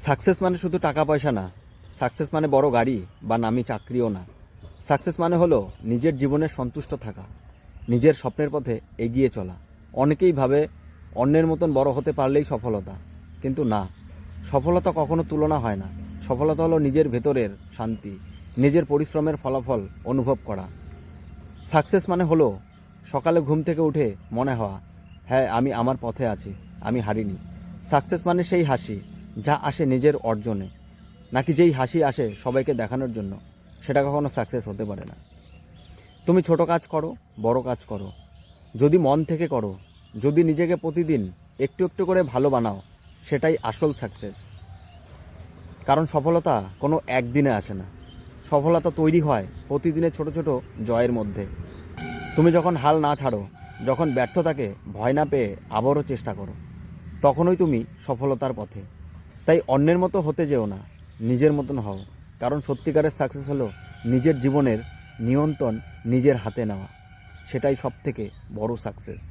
Success মানে শুধু টাকা পয়সা না, সাকসেস মানে বড় গাড়ি বা নামি চাকরিও না। সাকসেস মানে হলো নিজের জীবনে সন্তুষ্ট থাকা, নিজের স্বপ্নের পথে এগিয়ে চলা। অনেকেই ভাবে অন্যের মতন বড় হতে পারলেই সফলতা, কিন্তু না, সফলতা কখনো তুলনা হয় না। সফলতা হলো নিজের ভেতরের শান্তি, নিজের পরিশ্রমের ফলাফল অনুভব করা। সাকসেস মানে হলো সকালে ঘুম থেকে উঠে মনে হওয়া, হ্যাঁ আমি আমার পথে আছি, আমি হারিনি। সাকসেস মানে সেই হাসি যা আসে নিজের অর্জনে, নাকি যেই হাসি আসে সবাইকে দেখানোর জন্য, সেটা কখনো সাকসেস হতে পারে না। তুমি ছোট কাজ করো, বড় কাজ করো, যদি মন থেকে করো, যদি নিজেকে প্রতিদিন একটু একটু করে ভালো বানাও, সেটাই আসল সাকসেস। কারণ সফলতা কোনো একদিনে আসে না, সফলতা তৈরি হয় প্রতিদিনের ছোট ছোট জয়ের মধ্যে। তুমি যখন হাল না ছাড়ো, যখন ব্যর্থতাকে ভয় না পেয়ে আবারও চেষ্টা করো, তখনই তুমি সফলতার পথে। তাই অন্যের মতো হতে যেও না, নিজের মতন হও। কারণ সত্যিকারের সাকসেস হলো নিজের জীবনের নিয়ন্ত্রণ নিজের হাতে নেওয়া, সেটাই সবথেকে বড় সাকসেস।